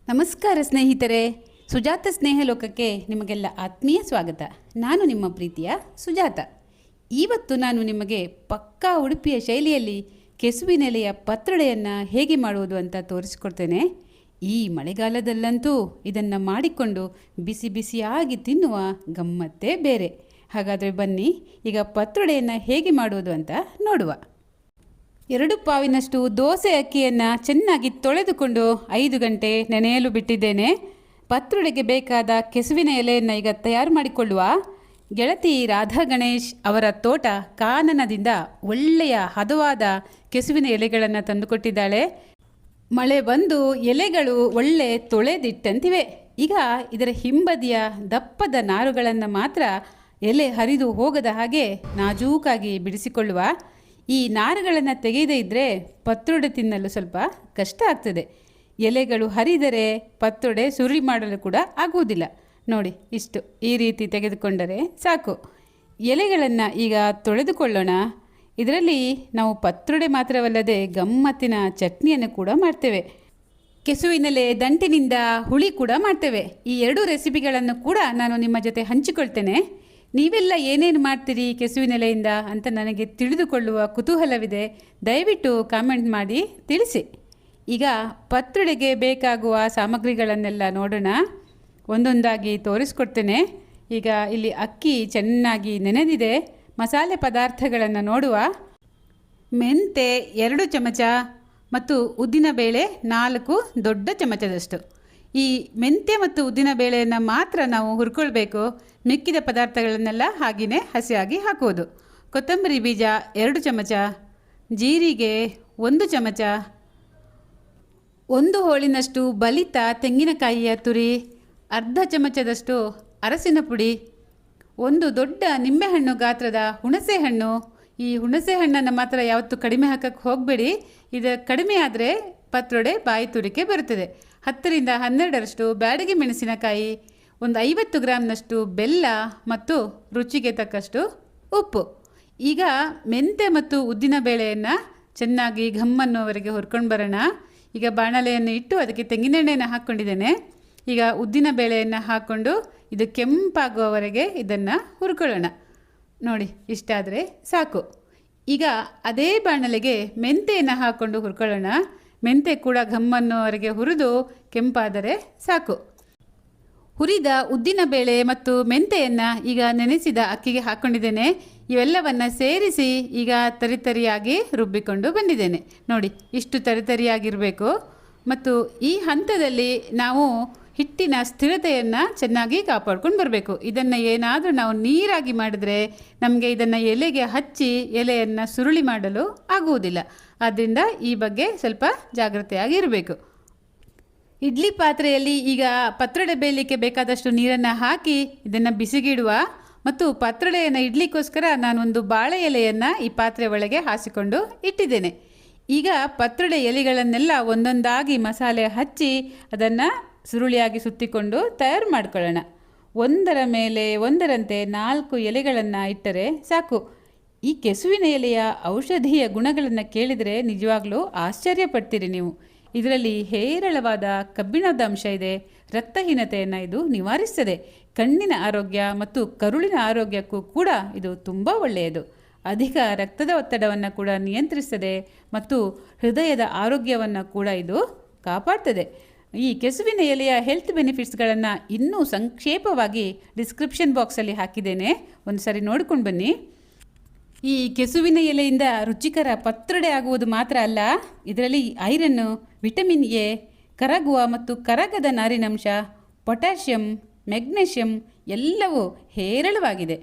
ನಮಸ್ಕಾರ ಸ್ನೇಹಿತರೆ, ಸುಜಾತ ಸ್ನೇಹ ಲೋಕಕ್ಕೆ ನಿಮಗೆಲ್ಲ ಆತ್ಮೀಯ ಸ್ವಾಗತ. ನಾನು ನಿಮ್ಮ ಪ್ರೀತಿಯ ಸುಜಾತ. ಇವತ್ತು ನಾನು ನಿಮಗೆ ಪಕ್ಕಾ ಉಡುಪಿಯ ಶೈಲಿಯಲ್ಲಿ ಕೆಸುವಿನೆಲೆಯ ಪತ್ರೊಡೆಯನ್ನು ಹೇಗೆ ಮಾಡುವುದು ಅಂತ ತೋರಿಸಿಕೊಡ್ತೇನೆ. ಈ ಮಳೆಗಾಲದಲ್ಲಂತೂ ಇದನ್ನು ಮಾಡಿಕೊಂಡು ಬಿಸಿ ಬಿಸಿಯಾಗಿ ತಿನ್ನುವ ಗಮ್ಮತ್ತೇ ಬೇರೆ. ಹಾಗಾದರೆ ಬನ್ನಿ, ಈಗ ಪತ್ರೊಡೆಯನ್ನು ಹೇಗೆ ಮಾಡುವುದು ಅಂತ ನೋಡುವ. 2 ಪಾವಿನಷ್ಟು ದೋಸೆ ಅಕ್ಕಿಯನ್ನು ಚೆನ್ನಾಗಿ ತೊಳೆದುಕೊಂಡು 5 ಗಂಟೆ ನೆನೆಯಲು ಬಿಟ್ಟಿದ್ದೇನೆ. ಪತ್ರೊಡೆಗೆ ಬೇಕಾದ ಕೆಸುವಿನ ಎಲೆಯನ್ನು ಈಗ ತಯಾರು ಮಾಡಿಕೊಳ್ಳುವ. ಗೆಳತಿ ರಾಧಾ ಗಣೇಶ್ ಅವರ ತೋಟ ಕಾನನದಿಂದ ಒಳ್ಳೆಯ ಹದವಾದ ಕೆಸುವಿನ ಎಲೆಗಳನ್ನು ತಂದುಕೊಟ್ಟಿದ್ದಾಳೆ. ಮಳೆ ಬಂದು ಎಲೆಗಳು ಒಳ್ಳೆ ತೊಳೆದಿಟ್ಟಂತಿವೆ. ಈಗ ಇದರ ಹಿಂಬದಿಯ ದಪ್ಪದ ನಾರುಗಳನ್ನು ಮಾತ್ರ ಎಲೆ ಹರಿದು ಹೋಗದ ಹಾಗೆ ನಾಜೂಕಾಗಿ ಬಿಡಿಸಿಕೊಳ್ಳುವ. ಈ ನಾರುಗಳನ್ನು ತೆಗೆಯದೇ ಇದ್ದರೆ ಪತ್ರೊಡೆ ತಿನ್ನಲು ಸ್ವಲ್ಪ ಕಷ್ಟ ಆಗ್ತದೆ. ಎಲೆಗಳು ಹರಿದರೆ ಪತ್ರೊಡೆ ಸುರಿ ಮಾಡಲು ಕೂಡ ಆಗುವುದಿಲ್ಲ. ನೋಡಿ, ಇಷ್ಟು ಈ ರೀತಿ ತೆಗೆದುಕೊಂಡರೆ ಸಾಕು. ಎಲೆಗಳನ್ನು ಈಗ ತೊಳೆದುಕೊಳ್ಳೋಣ. ಇದರಲ್ಲಿ ನಾವು ಪತ್ರೊಡೆ ಮಾತ್ರವಲ್ಲದೆ ಗಮ್ಮತ್ತಿನ ಚಟ್ನಿಯನ್ನು ಕೂಡ ಮಾಡ್ತೇವೆ. ಕೆಸುವಿನೆಲೆ ದಂಟಿನಿಂದ ಹುಳಿ ಕೂಡ ಮಾಡ್ತೇವೆ. ಈ 2 ರೆಸಿಪಿಗಳನ್ನು ಕೂಡ ನಾನು ನಿಮ್ಮ ಜೊತೆ ಹಂಚಿಕೊಳ್ತೇನೆ. ನೀವೆಲ್ಲ ಏನೇನು ಮಾಡ್ತೀರಿ ಕೆಸುವಿನೆಲೆಯಿಂದ ಅಂತ ನನಗೆ ತಿಳಿದುಕೊಳ್ಳುವ ಕುತೂಹಲವಿದೆ. ದಯವಿಟ್ಟು ಕಾಮೆಂಟ್ ಮಾಡಿ ತಿಳಿಸಿ. ಈಗ ಪತ್ರೊಡೆಗೆ ಬೇಕಾಗುವ ಸಾಮಗ್ರಿಗಳನ್ನೆಲ್ಲ ನೋಡೋಣ. ಒಂದೊಂದಾಗಿ ತೋರಿಸ್ಕೊಡ್ತೇನೆ. ಈಗ ಇಲ್ಲಿ ಅಕ್ಕಿ ಚೆನ್ನಾಗಿ ನೆನೆದಿದೆ. ಮಸಾಲೆ ಪದಾರ್ಥಗಳನ್ನು ನೋಡುವ. ಮೆಂತೆ 2 ಚಮಚ ಮತ್ತು ಉದ್ದಿನಬೇಳೆ 4 ದೊಡ್ಡ ಚಮಚದಷ್ಟು. ಈ ಮೆಂತ್ಯ ಮತ್ತು ಉದ್ದಿನ ಬೇಳೆಯನ್ನು ಮಾತ್ರ ನಾವು ಹುರ್ಕೊಳ್ಬೇಕು. ಮಿಕ್ಕಿದ ಪದಾರ್ಥಗಳನ್ನೆಲ್ಲ ಹಾಗೆಯೇ ಹಸಿಯಾಗಿ ಹಾಕುವುದು. ಕೊತ್ತಂಬರಿ ಬೀಜ 2 ಚಮಚ, ಜೀರಿಗೆ 1 ಚಮಚ, 1 ಹೋಳಿನಷ್ಟು ಬಲಿತ ತೆಂಗಿನಕಾಯಿಯ ತುರಿ, ಅರ್ಧ ಚಮಚದಷ್ಟು ಅರಸಿನ ಪುಡಿ, 1 ದೊಡ್ಡ ನಿಂಬೆಹಣ್ಣು ಗಾತ್ರದ ಹುಣಸೆ ಹಣ್ಣು. ಈ ಹುಣಸೆ ಹಣ್ಣನ್ನು ಮಾತ್ರ ಯಾವತ್ತೂ ಕಡಿಮೆ ಹಾಕಕ್ಕೆ ಹೋಗಬೇಡಿ. ಇದು ಕಡಿಮೆ ಆದರೆ ಪತ್ರೊಡೆ ಬಾಯಿ ತುರಿಕೆ ಬರುತ್ತದೆ. 10 ರಿಂದ 12ರಷ್ಟು ಬ್ಯಾಡಗಿ ಮೆಣಸಿನಕಾಯಿ, ಒಂದು 50 ಗ್ರಾಮ್ನಷ್ಟು ಬೆಲ್ಲ ಮತ್ತು ರುಚಿಗೆ ತಕ್ಕಷ್ಟು ಉಪ್ಪು. ಈಗ ಮೆಂತೆ ಮತ್ತು ಉದ್ದಿನ ಬೇಳೆಯನ್ನು ಚೆನ್ನಾಗಿ ಘಮ್ಮನ್ನುವರೆಗೆ ಹುರ್ಕೊಂಡು ಬರೋಣ. ಈಗ ಬಾಣಲೆಯನ್ನು ಇಟ್ಟು ಅದಕ್ಕೆ ತೆಂಗಿನೆಣ್ಣೆಯನ್ನು ಹಾಕ್ಕೊಂಡಿದ್ದೇನೆ. ಈಗ ಉದ್ದಿನ ಬೇಳೆಯನ್ನು ಹಾಕ್ಕೊಂಡು ಇದು ಕೆಂಪಾಗುವವರೆಗೆ ಇದನ್ನು ಹುರ್ಕೊಳ್ಳೋಣ. ನೋಡಿ, ಇಷ್ಟಾದರೆ ಸಾಕು. ಈಗ ಅದೇ ಬಾಣಲೆಗೆ ಮೆಂತೆಯನ್ನು ಹಾಕ್ಕೊಂಡು ಹುರ್ಕೊಳ್ಳೋಣ. ಮೆಂತೆ ಕೂಡ ಘಮ್ಮನ್ನುವರೆಗೆ ಹುರಿದು ಕೆಂಪಾದರೆ ಸಾಕು. ಹುರಿದ ಉದ್ದಿನ ಬೇಳೆ ಮತ್ತು ಮೆಂತೆಯನ್ನು ಈಗ ನೆನೆಸಿದ ಅಕ್ಕಿಗೆ ಹಾಕ್ಕೊಂಡಿದ್ದೇನೆ. ಇವೆಲ್ಲವನ್ನು ಸೇರಿಸಿ ಈಗ ತರಿತರಿಯಾಗಿ ರುಬ್ಬಿಕೊಂಡು ಬಂದಿದ್ದೇನೆ. ನೋಡಿ, ಇಷ್ಟು ತರಿತರಿಯಾಗಿರಬೇಕು. ಮತ್ತು ಈ ಹಂತದಲ್ಲಿ ನಾವು ಹಿಟ್ಟಿನ ಸ್ಥಿರತೆಯನ್ನು ಚೆನ್ನಾಗಿ ಕಾಪಾಡ್ಕೊಂಡು ಬರಬೇಕು. ಇದನ್ನು ಏನಾದರೂ ನಾವು ನೀರಾಗಿ ಮಾಡಿದರೆ ನಮಗೆ ಇದನ್ನು ಎಲೆಗೆ ಹಚ್ಚಿ ಎಲೆಯನ್ನು ಸುರುಳಿ ಮಾಡಲು ಆಗುವುದಿಲ್ಲ. ಆದ್ದರಿಂದ ಈ ಬಗ್ಗೆ ಸ್ವಲ್ಪ ಜಾಗ್ರತೆಯಾಗಿರಬೇಕು. ಇಡ್ಲಿ ಪಾತ್ರೆಯಲ್ಲಿ ಈಗ ಪತ್ರೊಡೆ ಬೇಯಲಿಕ್ಕೆ ಬೇಕಾದಷ್ಟು ನೀರನ್ನು ಹಾಕಿ ಇದನ್ನು ಬಿಸಿಗಿಡುವ. ಮತ್ತು ಪತ್ರೊಡೆಯನ್ನು ಇಡ್ಲಿಕ್ಕೋಸ್ಕರ ನಾನೊಂದು ಬಾಳೆ ಎಲೆಯನ್ನು ಈ ಪಾತ್ರೆ ಒಳಗೆ ಹಾಸಿಕೊಂಡು ಇಟ್ಟಿದ್ದೇನೆ. ಈಗ ಪತ್ರೊಡೆ ಎಲೆಗಳನ್ನೆಲ್ಲ ಒಂದೊಂದಾಗಿ ಮಸಾಲೆ ಹಚ್ಚಿ ಅದನ್ನು ಸುರುಳಿಯಾಗಿ ಸುತ್ತಿಕೊಂಡು ತಯಾರು ಮಾಡ್ಕೊಳ್ಳೋಣ. ಒಂದರ ಮೇಲೆ ಒಂದರಂತೆ 4 ಎಲೆಗಳನ್ನು ಇಟ್ಟರೆ ಸಾಕು. ಈ ಕೆಸುವಿನ ಎಲೆಯ ಔಷಧೀಯ ಗುಣಗಳನ್ನು ಕೇಳಿದರೆ ನಿಜವಾಗ್ಲೂ ಆಶ್ಚರ್ಯಪಡ್ತೀರಿ ನೀವು. ಇದರಲ್ಲಿ ಹೇರಳವಾದ ಕಬ್ಬಿಣದ ಅಂಶ ಇದೆ. ರಕ್ತಹೀನತೆಯನ್ನು ಇದು ನಿವಾರಿಸ್ತದೆ. ಕಣ್ಣಿನ ಆರೋಗ್ಯ ಮತ್ತು ಕರುಳಿನ ಆರೋಗ್ಯಕ್ಕೂ ಕೂಡ ಇದು ತುಂಬ ಒಳ್ಳೆಯದು. ಅಧಿಕ ರಕ್ತದ ಒತ್ತಡವನ್ನು ಕೂಡ ನಿಯಂತ್ರಿಸ್ತದೆ ಮತ್ತು ಹೃದಯದ ಆರೋಗ್ಯವನ್ನು ಕೂಡ ಇದು ಕಾಪಾಡ್ತದೆ. ಈ ಕೆಸುವಿನ ಎಲೆಯ ಹೆಲ್ತ್ ಬೆನಿಫಿಟ್ಸ್ಗಳನ್ನು ಇನ್ನೂ ಸಂಕ್ಷೇಪವಾಗಿ ಡಿಸ್ಕ್ರಿಪ್ಷನ್ ಬಾಕ್ಸಲ್ಲಿ ಹಾಕಿದ್ದೇನೆ. ಒಂದು ಸಾರಿ ನೋಡ್ಕೊಂಡು ಬನ್ನಿ. ಈ ಕೆಸುವಿನ ಎಲೆಯಿಂದ ರುಚಿಕರ ಪತ್ರೊಡೆ ಆಗುವುದು ಮಾತ್ರ ಅಲ್ಲ, ಇದರಲ್ಲಿ ಐರನ್ನು, ವಿಟಮಿನ್ ಎ, ಕರಗುವ ಮತ್ತು ಕರಗದ ನಾರಿನಂಶ, ಪೊಟ್ಯಾಷಿಯಂ, ಮೆಗ್ನೀಷಿಯಂ ಎಲ್ಲವೂ ಹೇರಳವಾಗಿದೆ.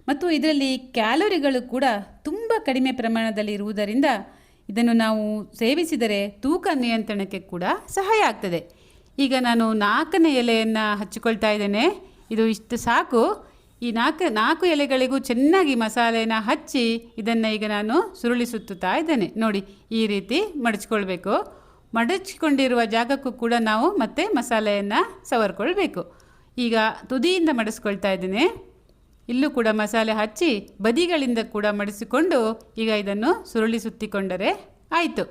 ಮತ್ತು ಇದರಲ್ಲಿ ಕ್ಯಾಲೋರಿಗಳು ಕೂಡ ತುಂಬ ಕಡಿಮೆ ಪ್ರಮಾಣದಲ್ಲಿ ಇರುವುದರಿಂದ ಇದನ್ನು ನಾವು ಸೇವಿಸಿದರೆ ತೂಕ ನಿಯಂತ್ರಣಕ್ಕೆ ಕೂಡ ಸಹಾಯ ಆಗ್ತದೆ. ಈಗ ನಾನು 4ನೇ ಎಲೆಯನ್ನು ಹಚ್ಚಿಕೊಳ್ತಾ ಇದ್ದೇನೆ. ಇದು ಇಷ್ಟು ಸಾಕು. ಈ 4 ಎಲೆಗಳಿಗೂ ಚೆನ್ನಾಗಿ ಮಸಾಲೆಯನ್ನು ಹಚ್ಚಿ ಇದನ್ನು ಈಗ ನಾನು ಸುರುಳಿಸುತ್ತಾ ಇದ್ದೇನೆ. ನೋಡಿ, ಈ ರೀತಿ ಮಡಚ್ಕೊಳ್ಬೇಕು. ಮಡಚಿಕೊಂಡಿರುವ ಜಾಗಕ್ಕೂ ಕೂಡ ನಾವು ಮತ್ತೆ ಮಸಾಲೆಯನ್ನು ಸವರ್ಕೊಳ್ಬೇಕು. ಈಗ ತುದಿಯಿಂದ ಮಡಿಸ್ಕೊಳ್ತಾ ಇದ್ದೇನೆ. ಇಲ್ಲೂ ಕೂಡ ಮಸಾಲೆ ಹಚ್ಚಿ ಬದಿಗಳಿಂದ ಕೂಡ ಮಡಿಸಿಕೊಂಡು ಈಗ ಇದನ್ನು ಸುರುಳಿ ಸುತ್ತಿಕೊಂಡರೆ ಆಯಿತು.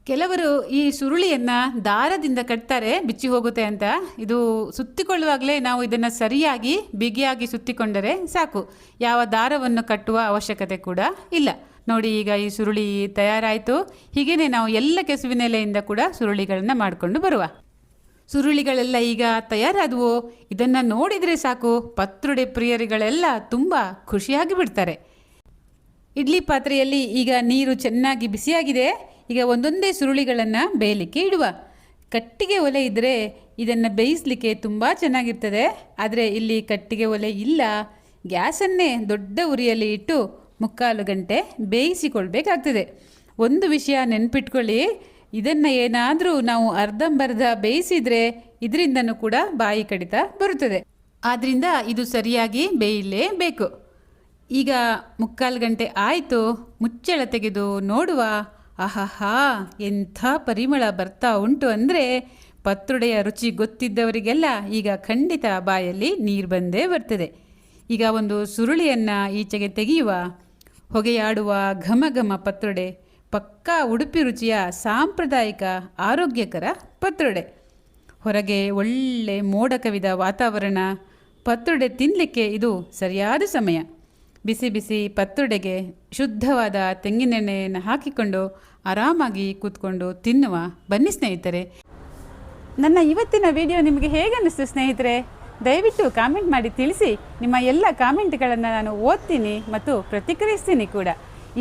ಕೆಲವರು ಈ ಸುರುಳಿಯನ್ನು ದಾರದಿಂದ ಕಟ್ತಾರೆ ಬಿಚ್ಚಿ ಹೋಗುತ್ತೆ ಅಂತ. ಇದು ಸುತ್ತಿಕೊಳ್ಳುವಾಗಲೇ ನಾವು ಇದನ್ನು ಸರಿಯಾಗಿ ಬಿಗಿಯಾಗಿ ಸುತ್ತಿಕೊಂಡರೆ ಸಾಕು, ಯಾವ ದಾರವನ್ನು ಕಟ್ಟುವ ಅವಶ್ಯಕತೆ ಕೂಡ ಇಲ್ಲ. ನೋಡಿ, ಈಗ ಈ ಸುರುಳಿ ತಯಾರಾಯಿತು. ಹೀಗೇ ನಾವು ಎಲ್ಲ ಕೆಸುವಿನೆಲೆಯಿಂದ ಕೂಡ ಸುರುಳಿಗಳನ್ನು ಮಾಡಿಕೊಂಡು ಬರುವ. ಸುರುಳಿಗಳೆಲ್ಲ ಈಗ ತಯಾರಾದವು. ಇದನ್ನು ನೋಡಿದರೆ ಸಾಕು, ಪತ್ರುಡೆ ಪ್ರಿಯರಿಗಳೆಲ್ಲ ತುಂಬ ಖುಷಿಯಾಗಿ ಬಿಡ್ತಾರೆ. ಇಡ್ಲಿ ಪಾತ್ರೆಯಲ್ಲಿ ಈಗ ನೀರು ಚೆನ್ನಾಗಿ ಬಿಸಿಯಾಗಿದೆ. ಈಗ ಒಂದೊಂದೇ ಸುರುಳಿಗಳನ್ನು ಬೇಯಲಿಕ್ಕೆ ಇಡುವ. ಕಟ್ಟಿಗೆ ಒಲೆ ಇದ್ದರೆ ಇದನ್ನು ಬೇಯಿಸಲಿಕ್ಕೆ ತುಂಬ ಚೆನ್ನಾಗಿರ್ತದೆ. ಆದರೆ ಇಲ್ಲಿ ಕಟ್ಟಿಗೆ ಒಲೆ ಇಲ್ಲ. ಗ್ಯಾಸನ್ನೇ ದೊಡ್ಡ ಉರಿಯಲ್ಲಿ ಇಟ್ಟು 3/4 ಗಂಟೆ ಬೇಯಿಸಿಕೊಳ್ಬೇಕಾಗ್ತದೆ. ಒಂದು ವಿಷಯ ನೆನ್ಪಿಟ್ಕೊಳ್ಳಿ, ಇದನ್ನು ಏನಾದರೂ ನಾವು ಅರ್ಧಂಬರ್ಧ ಬೇಯಿಸಿದರೆ ಇದರಿಂದನೂ ಕೂಡ ಬಾಯಿ ಕಡಿತ ಬರುತ್ತದೆ. ಆದ್ದರಿಂದ ಇದು ಸರಿಯಾಗಿ ಬೇಯಲೇಬೇಕು. ಈಗ 3/4 ಗಂಟೆ ಆಯಿತು. ಮುಚ್ಚಳ ತೆಗೆದು ನೋಡುವ. ಆಹಾಹಾ, ಎಂಥ ಪರಿಮಳ ಬರ್ತಾ ಉಂಟು ಅಂದರೆ ಪತ್ರುಡೆಯ ರುಚಿ ಗೊತ್ತಿದ್ದವರಿಗೆಲ್ಲ ಈಗ ಖಂಡಿತ ಬಾಯಲ್ಲಿ ನೀರು ಬಂದೇ ಬರ್ತದೆ. ಈಗ ಒಂದು ಸುರುಳಿಯನ್ನು ಈಚೆಗೆ ತೆಗೆಯುವ. ಹೊಗೆಯಾಡುವ ಘಮ ಘಮ ಪತ್ರುಡೆ, ಪಕ್ಕಾ ಉಡುಪಿ ರುಚಿಯ ಸಾಂಪ್ರದಾಯಿಕ ಆರೋಗ್ಯಕರ ಪತ್ರುಡೆ. ಹೊರಗೆ ಒಳ್ಳೆ ಮೋಡ ಕವಿದ ವಾತಾವರಣ. ಪತ್ರುಡೆ ತಿನ್ನಲಿಕ್ಕೆ ಇದು ಸರಿಯಾದ ಸಮಯ. ಬಿಸಿ ಬಿಸಿ ಪತ್ರುಡೆಗೆ ಶುದ್ಧವಾದ ತೆಂಗಿನೆಣ್ಣೆಯನ್ನು ಹಾಕಿಕೊಂಡು ಆರಾಮಾಗಿ ಕೂತ್ಕೊಂಡು ತಿನ್ನುವ. ಬನ್ನಿ ಸ್ನೇಹಿತರೆ. ನನ್ನ ಇವತ್ತಿನ ವಿಡಿಯೋ ನಿಮಗೆ ಹೇಗೆ ಅನ್ನಿಸ್ತು ಸ್ನೇಹಿತರೆ? ದಯವಿಟ್ಟು ಕಾಮೆಂಟ್ ಮಾಡಿ ತಿಳಿಸಿ. ನಿಮ್ಮ ಎಲ್ಲ ಕಾಮೆಂಟ್ಗಳನ್ನು ನಾನು ಓದ್ತೀನಿ ಮತ್ತು ಪ್ರತಿಕ್ರಿಯಿಸ್ತೀನಿ ಕೂಡ.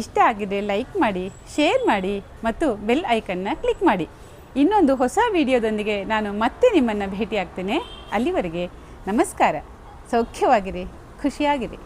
ಇಷ್ಟ ಆಗಿದ್ರೆ ಲೈಕ್ ಮಾಡಿ, ಶೇರ್ ಮಾಡಿ ಮತ್ತು ಬೆಲ್ ಐಕನ್ನ ಕ್ಲಿಕ್ ಮಾಡಿ. ಇನ್ನೊಂದು ಹೊಸ ವಿಡಿಯೋದೊಂದಿಗೆ ನಾನು ಮತ್ತೆ ನಿಮ್ಮನ್ನು ಭೇಟಿ ಆಗ್ತೇನೆ. ಅಲ್ಲಿವರೆಗೆ ನಮಸ್ಕಾರ. ಸೌಖ್ಯವಾಗಿರಿ, ಖುಷಿಯಾಗಿರಿ.